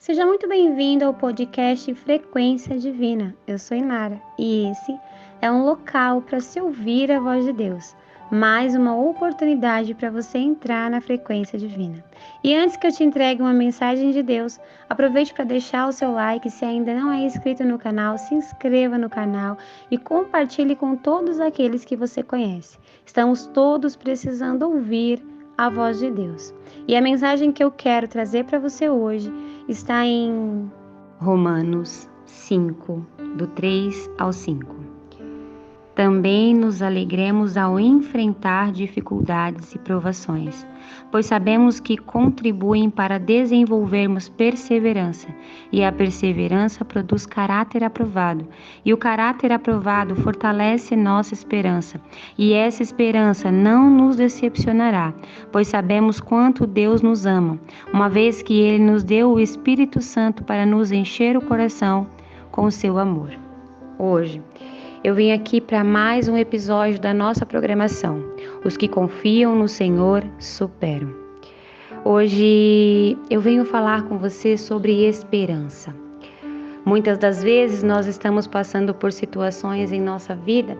Seja muito bem-vindo ao podcast Frequência Divina. Eu sou Inara e esse é um local para se ouvir a voz de Deus. Mais uma oportunidade para você entrar na frequência divina. E antes que eu te entregue uma mensagem de Deus, aproveite para deixar o seu like. Se ainda não é inscrito no canal, se inscreva no canal e compartilhe com todos aqueles que você conhece. Estamos todos precisando ouvir a voz de Deus. E a mensagem que eu quero trazer para você hoje está em Romanos 5, do 3 ao 5. Também nos alegremos ao enfrentar dificuldades e provações, pois sabemos que contribuem para desenvolvermos perseverança, e a perseverança produz caráter aprovado, e o caráter aprovado fortalece nossa esperança, e essa esperança não nos decepcionará, pois sabemos quanto Deus nos ama, uma vez que Ele nos deu o Espírito Santo para nos encher o coração com o seu amor. Hoje, eu vim aqui para mais um episódio da nossa programação. Os que confiam no Senhor superam. Hoje eu venho falar com você sobre esperança. Muitas das vezes nós estamos passando por situações em nossa vida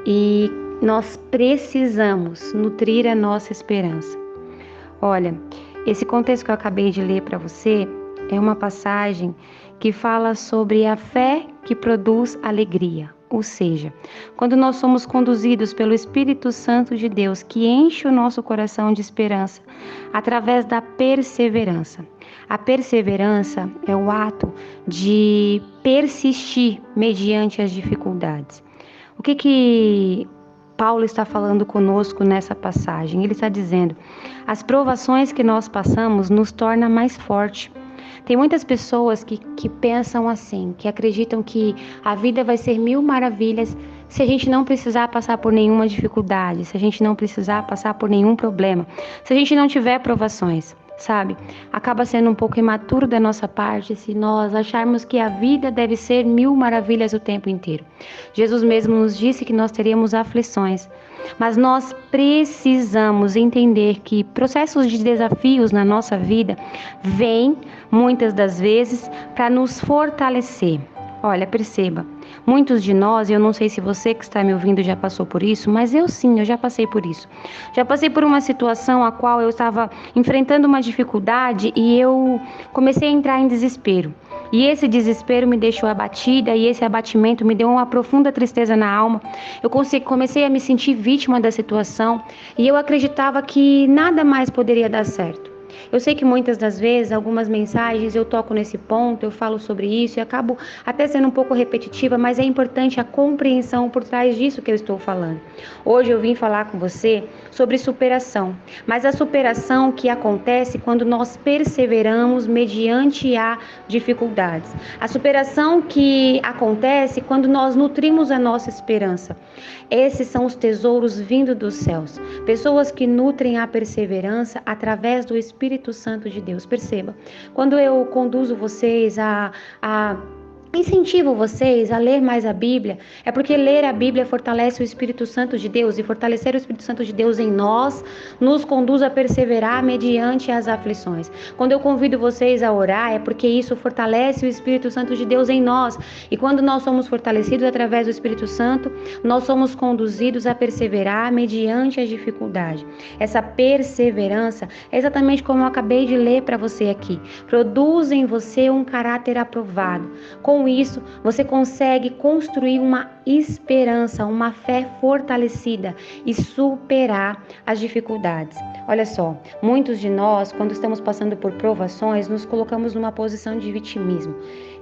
e nós precisamos nutrir a nossa esperança. Olha, esse contexto que eu acabei de ler para você é uma passagem que fala sobre a fé que produz alegria. Ou seja, quando nós somos conduzidos pelo Espírito Santo de Deus, que enche o nosso coração de esperança, através da perseverança. A perseverança é o ato de persistir mediante as dificuldades. O que Paulo está falando conosco nessa passagem? Ele está dizendo, as provações que nós passamos nos tornam mais fortes. Tem muitas pessoas que pensam assim, que acreditam que a vida vai ser mil maravilhas se a gente não precisar passar por nenhuma dificuldade, se a gente não precisar passar por nenhum problema, se a gente não tiver provações, sabe? Acaba sendo um pouco imaturo da nossa parte se nós acharmos que a vida deve ser mil maravilhas o tempo inteiro. Jesus mesmo nos disse que nós teríamos aflições, mas nós precisamos entender que processos de desafios na nossa vida vêm, muitas das vezes, para nos fortalecer. Olha, perceba, muitos de nós, eu não sei se você que está me ouvindo já passou por isso, mas eu já passei por isso. Já passei por uma situação a qual eu estava enfrentando uma dificuldade e eu comecei a entrar em desespero. E esse desespero me deixou abatida e esse abatimento me deu uma profunda tristeza na alma. Eu comecei a me sentir vítima da situação e eu acreditava que nada mais poderia dar certo. Eu sei que muitas das vezes, algumas mensagens eu toco nesse ponto, eu falo sobre isso e acabo até sendo um pouco repetitiva, mas é importante a compreensão por trás disso que eu estou falando. Hoje eu vim falar com você sobre superação, mas a superação que acontece quando nós perseveramos mediante a dificuldades. A superação que acontece quando nós nutrimos a nossa esperança. Esses são os tesouros vindo dos céus. Pessoas que nutrem a perseverança através do Espírito Santo de Deus. Perceba, quando eu conduzo vocês incentivo vocês a ler mais a Bíblia, é porque ler a Bíblia fortalece o Espírito Santo de Deus e fortalecer o Espírito Santo de Deus em nós nos conduz a perseverar mediante as aflições. Quando eu convido vocês a orar, é porque isso fortalece o Espírito Santo de Deus em nós. E quando nós somos fortalecidos através do Espírito Santo, nós somos conduzidos a perseverar mediante as dificuldades. Essa perseverança é exatamente como eu acabei de ler para você aqui. Produz em você um caráter aprovado. Com isso, você consegue construir uma esperança, uma fé fortalecida e superar as dificuldades. Olha só, muitos de nós, quando estamos passando por provações, nos colocamos numa posição de vitimismo.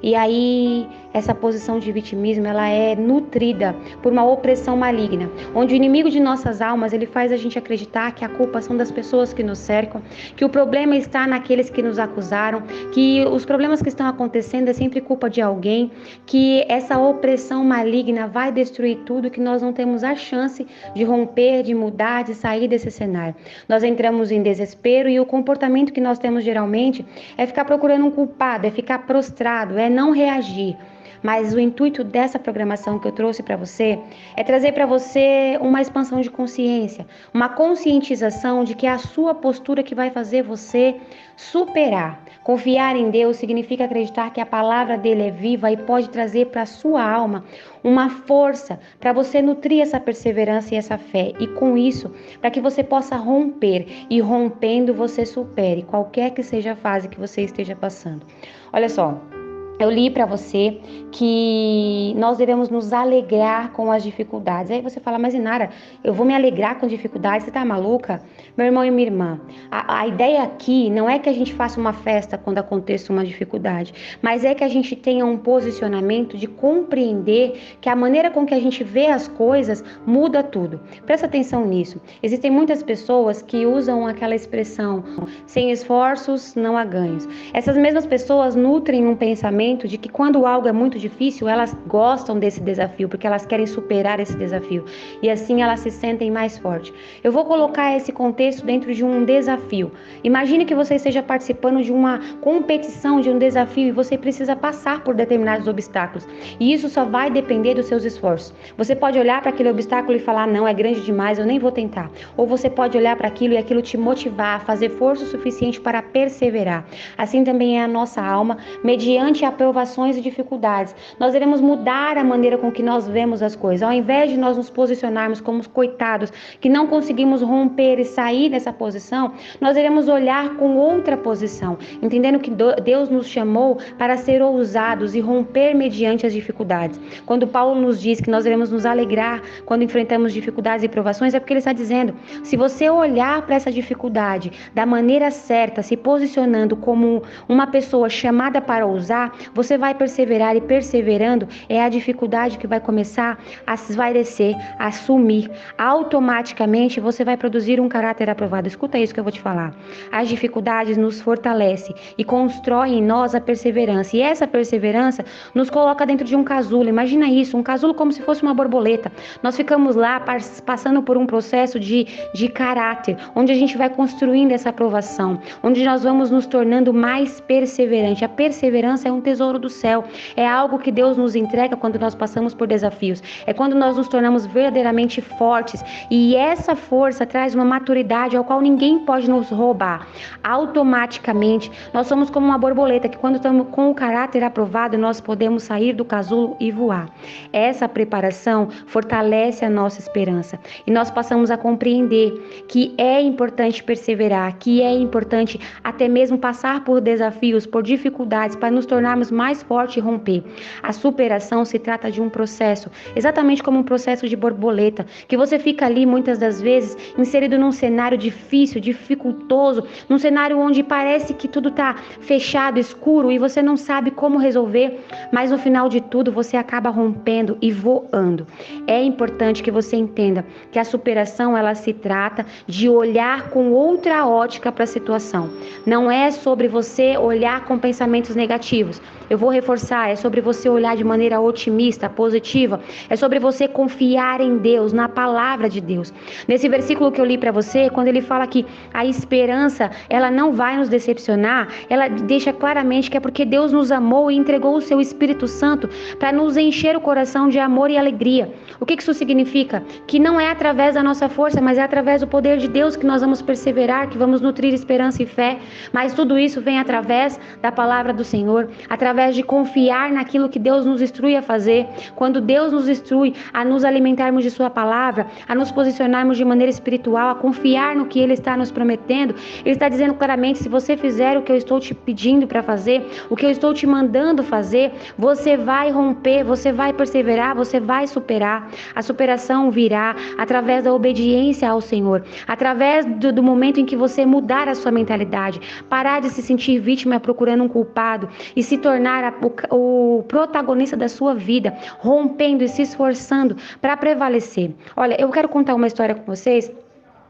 E aí, essa posição de vitimismo, ela é nutrida por uma opressão maligna, onde o inimigo de nossas almas, ele faz a gente acreditar que a culpa são das pessoas que nos cercam, que o problema está naqueles que nos acusaram, que os problemas que estão acontecendo é sempre culpa de alguém, que essa opressão maligna vai destruir tudo, que nós não temos a chance de romper, de mudar, de sair desse cenário. Nós entramos em desespero e o comportamento que nós temos geralmente é ficar procurando um culpado, é ficar prostrado, é não reagir. mas o intuito dessa programação que eu trouxe para você é trazer para você uma expansão de consciência, uma conscientização de que é a sua postura que vai fazer você superar. Confiar em Deus significa acreditar que a palavra dele é viva e pode trazer para a sua alma uma força para você nutrir essa perseverança e essa fé. E com isso, para que você possa romper e rompendo você supere qualquer que seja a fase que você esteja passando. Olha só, eu li para você que nós devemos nos alegrar com as dificuldades. Aí você fala, mas Inara, eu vou me alegrar com dificuldades? Você tá maluca? Meu irmão e minha irmã, a ideia aqui não é que a gente faça uma festa quando aconteça uma dificuldade, mas é que a gente tenha um posicionamento de compreender que a maneira com que a gente vê as coisas muda tudo. Presta atenção nisso. Existem muitas pessoas que usam aquela expressão, sem esforços não há ganhos. Essas mesmas pessoas nutrem um pensamento de que quando algo é muito difícil, elas gostam desse desafio, porque elas querem superar esse desafio. E assim elas se sentem mais fortes. Eu vou colocar esse contexto dentro de um desafio. Imagine que você esteja participando de uma competição, de um desafio, e você precisa passar por determinados obstáculos. E isso só vai depender dos seus esforços. Você pode olhar para aquele obstáculo e falar, não, é grande demais, eu nem vou tentar. Ou você pode olhar para aquilo e aquilo te motivar a fazer força o suficiente para perseverar. Assim também é a nossa alma, mediante a provações e dificuldades. Nós iremos mudar a maneira com que nós vemos as coisas. Ao invés de nós nos posicionarmos como os coitados que não conseguimos romper e sair dessa posição, nós iremos olhar com outra posição, entendendo que Deus nos chamou para ser ousados e romper mediante as dificuldades. Quando Paulo nos diz que nós iremos nos alegrar quando enfrentamos dificuldades e provações, é porque ele está dizendo, se você olhar para essa dificuldade da maneira certa, se posicionando como uma pessoa chamada para ousar, você vai perseverar, e perseverando é a dificuldade que vai começar a esvaecer, a sumir. Automaticamente você vai produzir um caráter aprovado. Escuta isso que eu vou te falar. As dificuldades nos fortalecem e constroem em nós a perseverança. E essa perseverança nos coloca dentro de um casulo. Imagina isso, um casulo como se fosse uma borboleta. Nós ficamos lá passando por um processo de caráter, onde a gente vai construindo essa aprovação, onde nós vamos nos tornando mais perseverantes. A perseverança é um tesouro do céu, é algo que Deus nos entrega quando nós passamos por desafios, é quando nós nos tornamos verdadeiramente fortes, e essa força traz uma maturidade ao qual ninguém pode nos roubar. Automaticamente nós somos como uma borboleta que, quando estamos com o caráter aprovado, nós podemos sair do casulo e voar. Essa preparação fortalece a nossa esperança e nós passamos a compreender que é importante perseverar, que é importante até mesmo passar por desafios, por dificuldades, para nos tornarmos mais fortes e romper. A superação se trata de um processo, exatamente como um processo de borboleta, que você fica ali muitas das vezes inserido num cenário difícil, dificultoso, num cenário onde parece que tudo está fechado, escuro, e você não sabe como resolver, mas no final de tudo você acaba rompendo e voando. É importante que você entenda que a superação, ela se trata de olhar com outra ótica para a situação. Não é sobre você olhar com pensamentos negativos. Eu vou reforçar, é sobre você olhar de maneira otimista, positiva. É sobre você confiar em Deus, na palavra de Deus. Nesse versículo que eu li para você, quando ele fala que a esperança, ela não vai nos decepcionar, ela deixa claramente que é porque Deus nos amou e entregou o seu Espírito Santo para nos encher o coração de amor e alegria. O que isso significa? Que não é através da nossa força, mas é através do poder de Deus que nós vamos perseverar, que vamos nutrir esperança e fé. Mas tudo isso vem através da palavra do Senhor, através de confiar naquilo que Deus nos instrui a fazer. Quando Deus nos instrui a nos alimentarmos de sua palavra, a nos posicionarmos de maneira espiritual, a confiar no que Ele está nos prometendo, Ele está dizendo claramente, se você fizer o que eu estou te pedindo para fazer, o que eu estou te mandando fazer, você vai romper, você vai perseverar, você vai superar. A superação virá através da obediência ao Senhor, através do momento em que você mudar a sua mentalidade, parar de se sentir vítima procurando um culpado e se tornar o protagonista da sua vida, rompendo e se esforçando para prevalecer. Olha, eu quero contar uma história com vocês.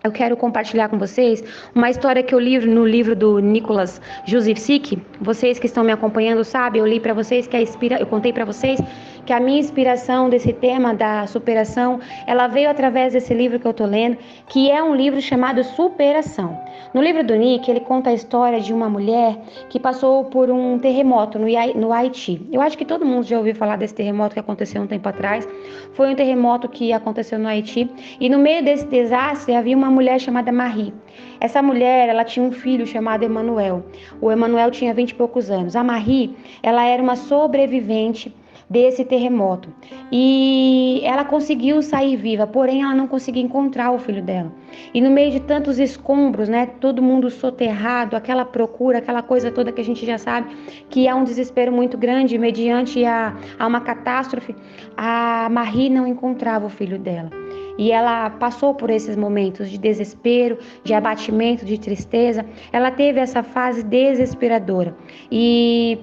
Eu quero compartilhar com vocês uma história que eu li no livro do Nicholas Juzevsky. Vocês que estão me acompanhando sabem, eu li para vocês que eu contei para vocês que a minha inspiração desse tema da superação, ela veio através desse livro que eu estou lendo, que é um livro chamado Superação. No livro do Nick, ele conta a história de uma mulher que passou por um terremoto no Haiti. Eu acho que todo mundo já ouviu falar desse terremoto que aconteceu um tempo atrás. Foi um terremoto que aconteceu no Haiti e no meio desse desastre havia uma mulher chamada Marie. Essa mulher, ela tinha um filho chamado Emanuel. O Emanuel tinha 20 e poucos anos. A Marie, ela era uma sobrevivente desse terremoto e ela conseguiu sair viva, porém ela não conseguia encontrar o filho dela. E no meio de tantos escombros, né, todo mundo soterrado, aquela procura, aquela coisa toda que a gente já sabe que há um desespero muito grande mediante a uma catástrofe, a Marie não encontrava o filho dela. E ela passou por esses momentos de desespero, de abatimento, de tristeza. Ela teve essa fase desesperadora. E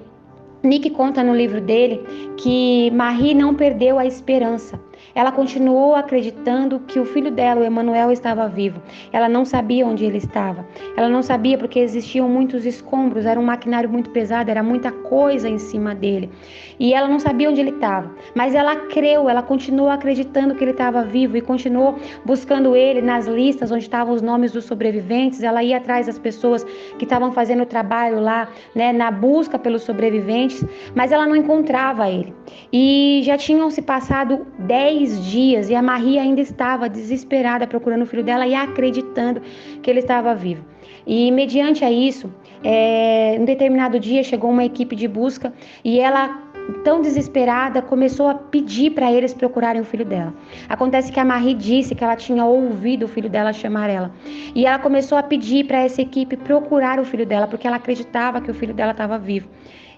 Nick conta no livro dele que Marie não perdeu a esperança. Ela continuou acreditando que o filho dela, o Emanuel, estava vivo. Ela não sabia onde ele estava. Ela não sabia porque existiam muitos escombros, era um maquinário muito pesado, era muita coisa em cima dele. E ela não sabia onde ele estava. Mas ela creu, ela continuou acreditando que ele estava vivo e continuou buscando ele nas listas onde estavam os nomes dos sobreviventes. Ela ia atrás das pessoas que estavam fazendo o trabalho lá, né, na busca pelos sobreviventes, mas ela não encontrava ele. E já tinham se passado 10 dias e a Marie ainda estava desesperada procurando o filho dela e acreditando que ele estava vivo. E mediante a isso, um determinado dia chegou uma equipe de busca e ela, tão desesperada, começou a pedir para eles procurarem o filho dela. Acontece que a Marie disse que ela tinha ouvido o filho dela chamar ela. E ela começou a pedir para essa equipe procurar o filho dela, porque ela acreditava que o filho dela estava vivo.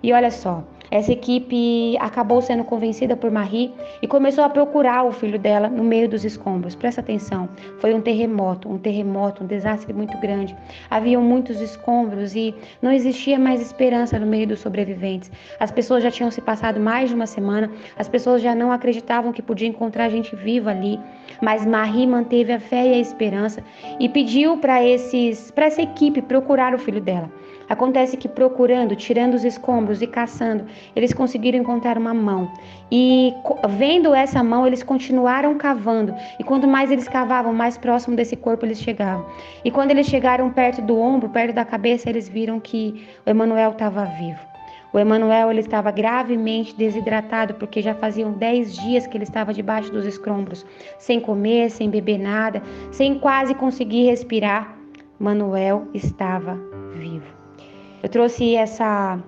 E olha só, essa equipe acabou sendo convencida por Marie e começou a procurar o filho dela no meio dos escombros. Presta atenção, foi um terremoto, um desastre muito grande. Haviam muitos escombros e não existia mais esperança no meio dos sobreviventes. As pessoas já tinham se passado mais de uma semana, as pessoas já não acreditavam que podia encontrar gente viva ali. Mas Marie manteve a fé e a esperança e pediu para essa equipe procurar o filho dela. Acontece que procurando, tirando os escombros e caçando, eles conseguiram encontrar uma mão. E vendo essa mão, eles continuaram cavando. E quanto mais eles cavavam, mais próximo desse corpo eles chegavam. E quando eles chegaram perto do ombro, perto da cabeça, eles viram que o Emanuel estava vivo. O Emanuel, ele estava gravemente desidratado, porque já faziam 10 dias que ele estava debaixo dos escombros, sem comer, sem beber nada, sem quase conseguir respirar. Manuel estava vivo. Eu trouxe essa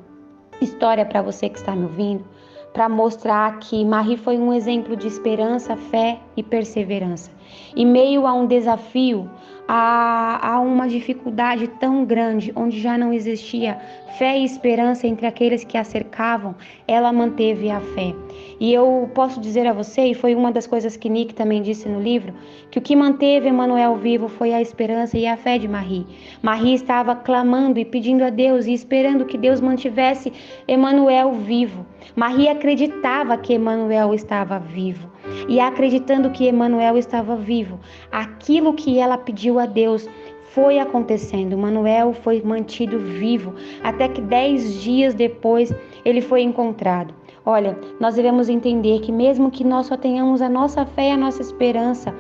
história para você que está me ouvindo, para mostrar que Marie foi um exemplo de esperança, fé e perseverança. Em meio a um desafio, a uma dificuldade tão grande, onde já não existia fé e esperança entre aqueles que a cercavam, ela manteve a fé. E eu posso dizer a você, e foi uma das coisas que Nick também disse no livro, que o que manteve Emanuel vivo foi a esperança e a fé de Marie. Marie estava clamando e pedindo a Deus e esperando que Deus mantivesse Emanuel vivo. Marie acreditava que Emanuel estava vivo. E acreditando que Emanuel estava vivo, aquilo que ela pediu a Deus foi acontecendo. Emanuel foi mantido vivo, até que 10 dias depois ele foi encontrado. Olha, nós devemos entender que mesmo que nós só tenhamos a nossa fé e a nossa esperança,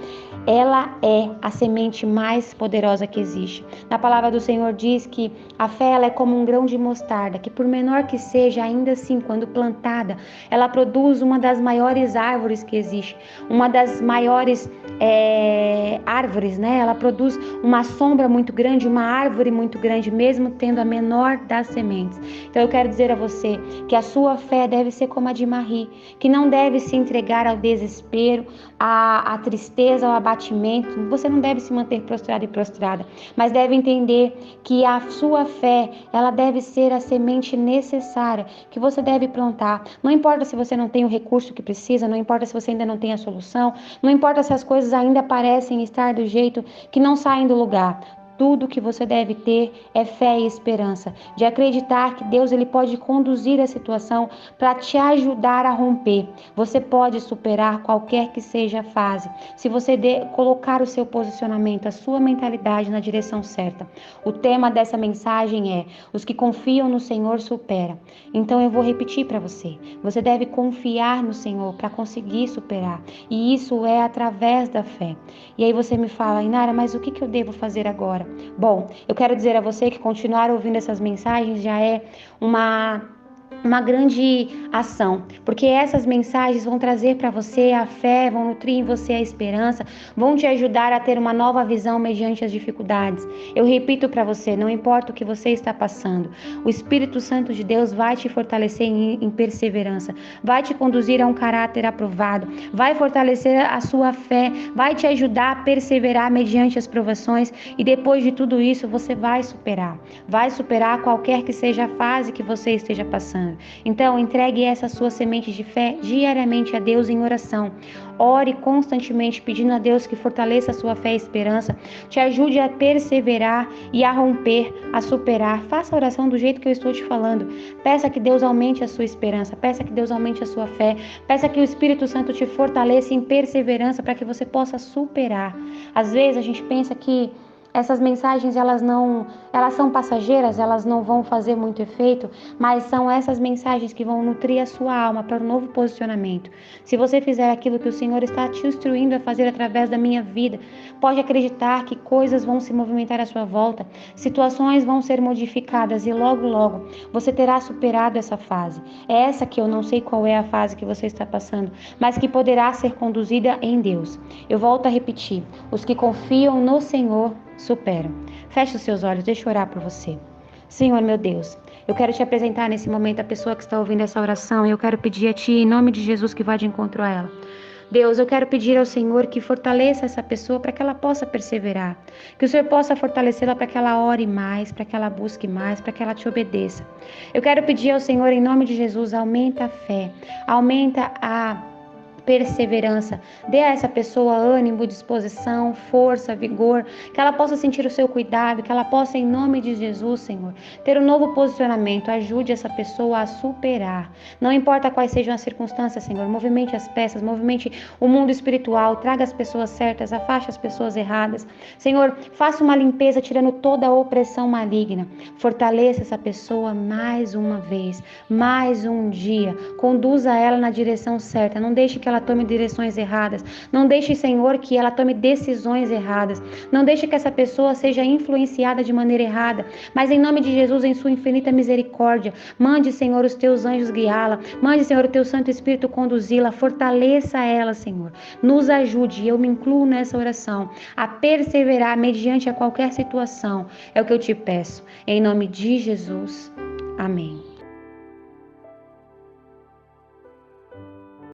ela é a semente mais poderosa que existe. Na palavra do Senhor diz que a fé ela é como um grão de mostarda, que por menor que seja, ainda assim, quando plantada, ela produz uma das maiores árvores que existe, uma das maiores árvores, né? Ela produz uma sombra muito grande, uma árvore muito grande, mesmo tendo a menor das sementes. Então eu quero dizer a você que a sua fé deve ser como a de Marie, que não deve se entregar ao desespero, à tristeza, ao abatimento. Você não deve se manter prostrado e prostrada, mas deve entender que a sua fé, ela deve ser a semente necessária que você deve plantar. Não importa se você não tem o recurso que precisa, não importa se você ainda não tem a solução, não importa se as coisas ainda parecem estar do jeito que não saem do lugar. Tudo que você deve ter é fé e esperança, de acreditar que Deus ele pode conduzir a situação para te ajudar a romper. Você pode superar qualquer que seja a fase, se você colocar o seu posicionamento, a sua mentalidade na direção certa. O tema dessa mensagem é: os que confiam no Senhor superam. Então eu vou repetir para você. Você deve confiar no Senhor para conseguir superar. E isso é através da fé. E aí você me fala: Inara, mas o que eu devo fazer agora? Bom, eu quero dizer a você que continuar ouvindo essas mensagens já é uma grande ação, porque essas mensagens vão trazer para você a fé, vão nutrir em você a esperança, vão te ajudar a ter uma nova visão mediante as dificuldades. Eu repito para você, não importa o que você está passando, o Espírito Santo de Deus vai te fortalecer em perseverança, vai te conduzir a um caráter aprovado, vai fortalecer a sua fé, vai te ajudar a perseverar mediante as provações, e depois de tudo isso você vai superar qualquer que seja a fase que você esteja passando. Então, entregue essa sua semente de fé diariamente a Deus em oração. Ore constantemente pedindo a Deus que fortaleça a sua fé e esperança, te ajude a perseverar e a romper, a superar. Faça a oração do jeito que eu estou te falando. Peça que Deus aumente a sua esperança, peça que Deus aumente a sua fé, peça que o Espírito Santo te fortaleça em perseverança para que você possa superar. Às vezes a gente pensa que essas mensagens elas são passageiras, elas não vão fazer muito efeito, mas são essas mensagens que vão nutrir a sua alma para um novo posicionamento. Se você fizer aquilo que o Senhor está te instruindo a fazer através da minha vida, pode acreditar que coisas vão se movimentar à sua volta, situações vão ser modificadas e logo você terá superado essa fase. É essa que eu não sei qual é a fase que você está passando, mas que poderá ser conduzida em Deus. Eu volto a repetir: os que confiam no Senhor superam. Feche os seus olhos, deixa eu orar por você. Senhor, meu Deus, eu quero te apresentar nesse momento a pessoa que está ouvindo essa oração e eu quero pedir a Ti, em nome de Jesus, que vá de encontro a ela. Deus, eu quero pedir ao Senhor que fortaleça essa pessoa para que ela possa perseverar, que o Senhor possa fortalecê-la para que ela ore mais, para que ela busque mais, para que ela te obedeça. Eu quero pedir ao Senhor, em nome de Jesus, aumenta a fé, aumenta a perseverança, dê a essa pessoa ânimo, disposição, força, vigor, que ela possa sentir o seu cuidado, que ela possa, em nome de Jesus, Senhor, ter um novo posicionamento. Ajude essa pessoa a superar, não importa quais sejam as circunstâncias, Senhor, movimente as peças, movimente o mundo espiritual, traga as pessoas certas, afaste as pessoas erradas, Senhor, faça uma limpeza tirando toda a opressão maligna, fortaleça essa pessoa mais uma vez, mais um dia, conduza ela na direção certa, não deixe que ela tome direções erradas, não deixe, Senhor, que ela tome decisões erradas, não deixe que essa pessoa seja influenciada de maneira errada, mas em nome de Jesus, em sua infinita misericórdia, mande, Senhor, os teus anjos guiá-la, mande, Senhor, o teu Santo Espírito conduzi-la, fortaleça ela, Senhor, nos ajude, eu me incluo nessa oração, a perseverar mediante a qualquer situação, é o que eu te peço, em nome de Jesus, amém.